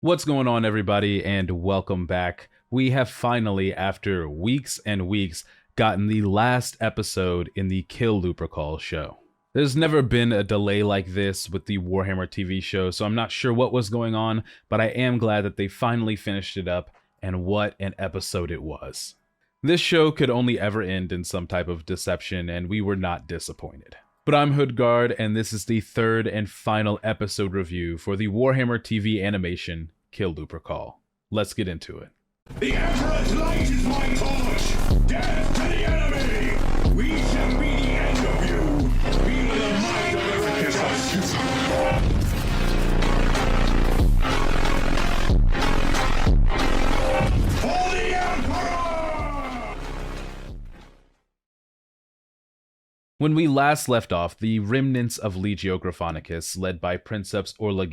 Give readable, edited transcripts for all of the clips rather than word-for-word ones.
What's going on, everybody, and welcome back. We have finally, after weeks and weeks, gotten the last episode in the Kill Lupercal show. There's never been a delay like this with the Warhammer TV show, so I'm not sure what was going on, but I am glad that they finally finished it up, and what an episode it was. This show could only ever end in some type of deception, and we were not disappointed. But I'm HoodGuard, and this is the third and final episode review for the Warhammer TV animation, Kill Lupercal. Let's get into it. The Emperor's light is my torch! Death to the enemy! We shall be the end of you! Feel the might of the righteous! For the Emperor! When we last left off, the remnants of Legio Gryphonicus, led by Princeps Orla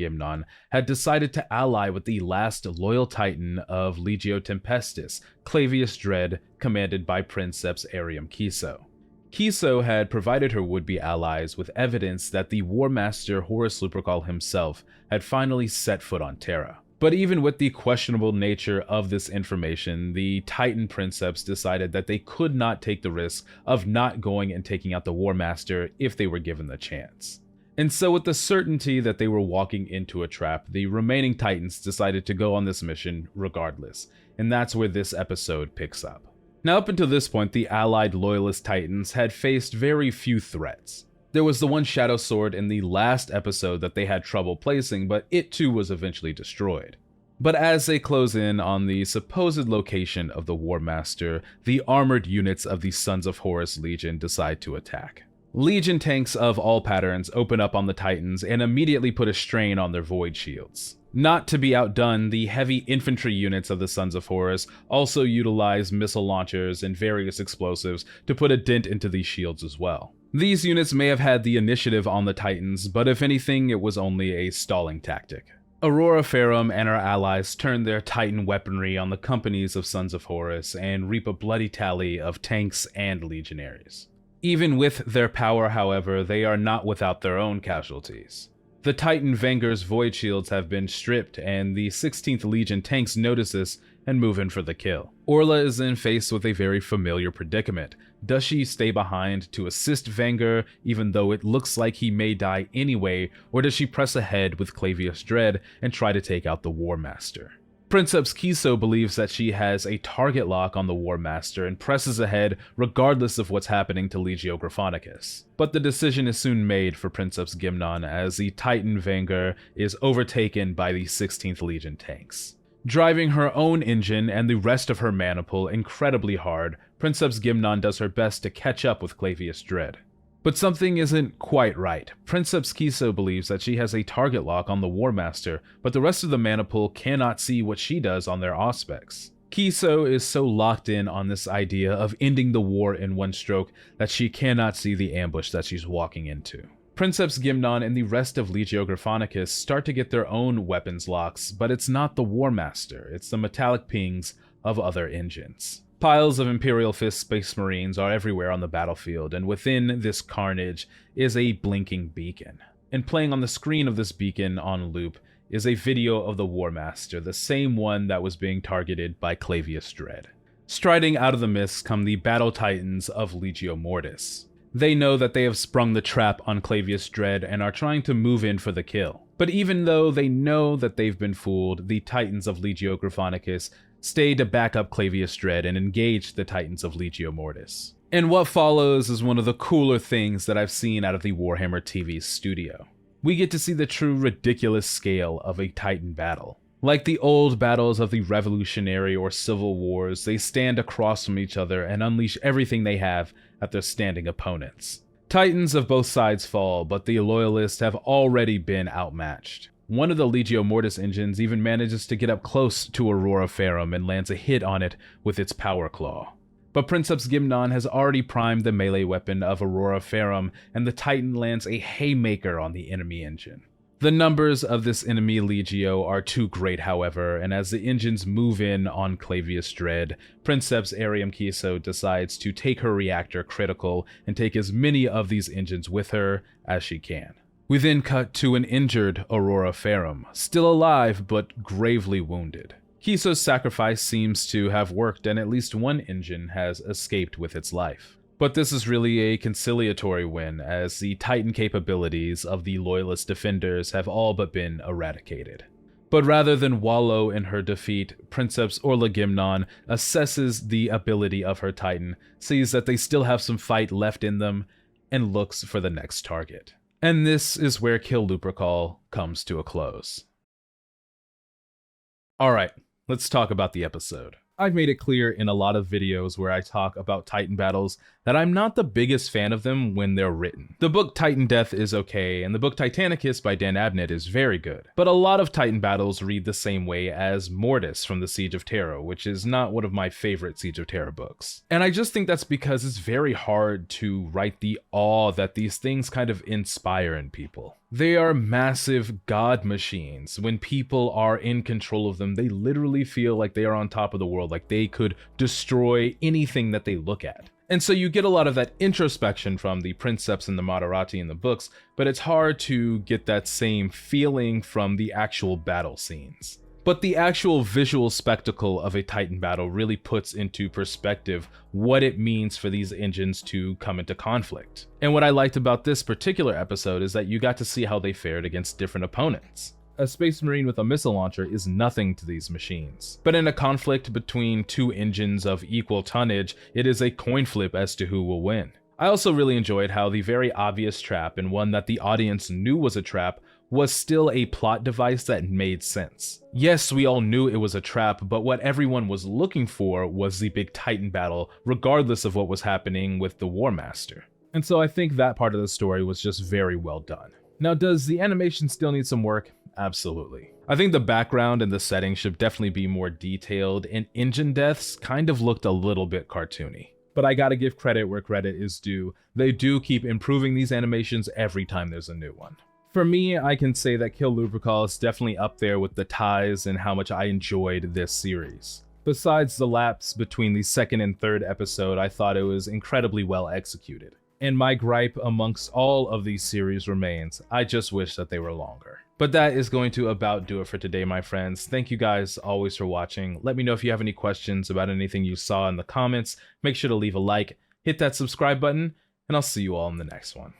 had decided to ally with the last loyal titan of Legio Tempestus, Clavius Dread, commanded by Princeps Kiso. Kiso had provided her would-be allies with evidence that the Warmaster Horus Lupercal himself had finally set foot on Terra. But even with the questionable nature of this information, the Titan Princeps decided that they could not take the risk of not going and taking out the Warmaster if they were given the chance. And so with the certainty that they were walking into a trap, the remaining Titans decided to go on this mission regardless, and that's where this episode picks up. Now up until this point, the allied Loyalist Titans had faced very few threats. There was the one Shadow Sword in the last episode that they had trouble placing, but it too was eventually destroyed. But as they close in on the supposed location of the Warmaster, the armored units of the Sons of Horus Legion decide to attack. Legion tanks of all patterns open up on the Titans and immediately put a strain on their void shields. Not to be outdone, the heavy infantry units of the Sons of Horus also utilize missile launchers and various explosives to put a dent into these shields as well. These units may have had the initiative on the Titans, but if anything, it was only a stalling tactic. Aurora Ferrum and our allies turn their Titan weaponry on the companies of Sons of Horus and reap a bloody tally of tanks and legionaries. Even with their power, however, they are not without their own casualties. The Titan Vanguard's void shields have been stripped, and the 16th Legion tanks notice this and move in for the kill. Orla is then faced with a very familiar predicament. Does she stay behind to assist Vanguard even though it looks like he may die anyway, or does she press ahead with Clavius Dread and try to take out the Warmaster? Princeps Kiso believes that she has a target lock on the Warmaster and presses ahead regardless of what's happening to Legio Gryphonicus. But the decision is soon made for Princeps Gymnon as the Titan Vanguard is overtaken by the 16th Legion tanks. Driving her own engine and the rest of her maniple incredibly hard, Princeps Gymnon does her best to catch up with Clavius Dread. But something isn't quite right. Princeps Kiso believes that she has a target lock on the Warmaster, but the rest of the maniple cannot see what she does on their aspects. Kiso is so locked in on this idea of ending the war in one stroke that she cannot see the ambush that she's walking into. Princeps Gymnon and the rest of Legio Gryphonicus start to get their own weapons locks, but it's not the Warmaster, it's the metallic pings of other engines. Piles of Imperial Fist Space Marines are everywhere on the battlefield, and within this carnage is a blinking beacon. And playing on the screen of this beacon on loop is a video of the Warmaster, the same one that was being targeted by Clavius Dread. Striding out of the mist come the Battle Titans of Legio Mortis. They know that they have sprung the trap on Clavius Dread and are trying to move in for the kill. But even though they know that they've been fooled, the Titans of Legio Gryphonicus stay to back up Clavius Dread and engage the Titans of Legio Mortis. And what follows is one of the cooler things that I've seen out of the Warhammer TV studio. We get to see the true ridiculous scale of a Titan battle. Like the old battles of the Revolutionary or Civil Wars, they stand across from each other and unleash everything they have at their standing opponents. Titans of both sides fall, but the Loyalists have already been outmatched. One of the Legio Mortis engines even manages to get up close to Aurora Ferrum and lands a hit on it with its power claw. But Princeps Gymnon has already primed the melee weapon of Aurora Ferrum, and the Titan lands a haymaker on the enemy engine. The numbers of this enemy Legio are too great, however, and as the engines move in on Clavius Dread, Princeps Kiso decides to take her reactor critical and take as many of these engines with her as she can. We then cut to an injured Aurora Ferrum, still alive but gravely wounded. Kiso's sacrifice seems to have worked, and at least one engine has escaped with its life. But this is really a conciliatory win, as the Titan capabilities of the Loyalist defenders have all but been eradicated. But rather than wallow in her defeat, Princeps Orla-Gymnon assesses the ability of her Titan, sees that they still have some fight left in them, and looks for the next target. And this is where Kill Lupercal comes to a close. Alright, let's talk about the episode. I've made it clear in a lot of videos where I talk about Titan battles that I'm not the biggest fan of them when they're written. The book Titan Death is okay, and the book Titanicus by Dan Abnett is very good. But a lot of Titan battles read the same way as Mortis from the Siege of Terra, which is not one of my favorite Siege of Terra books. And I just think that's because it's very hard to write the awe that these things kind of inspire in people. They are massive god machines. When people are in control of them, they literally feel like they are on top of the world, like they could destroy anything that they look at. And so you get a lot of that introspection from the Princeps and the Moderati in the books, but it's hard to get that same feeling from the actual battle scenes. But the actual visual spectacle of a Titan battle really puts into perspective what it means for these engines to come into conflict. And what I liked about this particular episode is that you got to see how they fared against different opponents. A Space Marine with a missile launcher is nothing to these machines. But in a conflict between two engines of equal tonnage, it is a coin flip as to who will win. I also really enjoyed how the very obvious trap, and one that the audience knew was a trap, was still a plot device that made sense. Yes, we all knew it was a trap, but what everyone was looking for was the big Titan battle, regardless of what was happening with the Warmaster. And so I think that part of the story was just very well done. Now, does the animation still need some work? Absolutely. I think the background and the setting should definitely be more detailed, and engine deaths kind of looked a little bit cartoony. But I gotta give credit where credit is due. They do keep improving these animations every time there's a new one. For me, I can say that Kill Lupercal is definitely up there with the ties and how much I enjoyed this series. Besides the lapse between the second and third episode, I thought it was incredibly well executed. And my gripe amongst all of these series remains, I just wish that they were longer. But that is going to about do it for today, my friends. Thank you guys always for watching. Let me know if you have any questions about anything you saw in the comments. Make sure to leave a like, hit that subscribe button, and I'll see you all in the next one.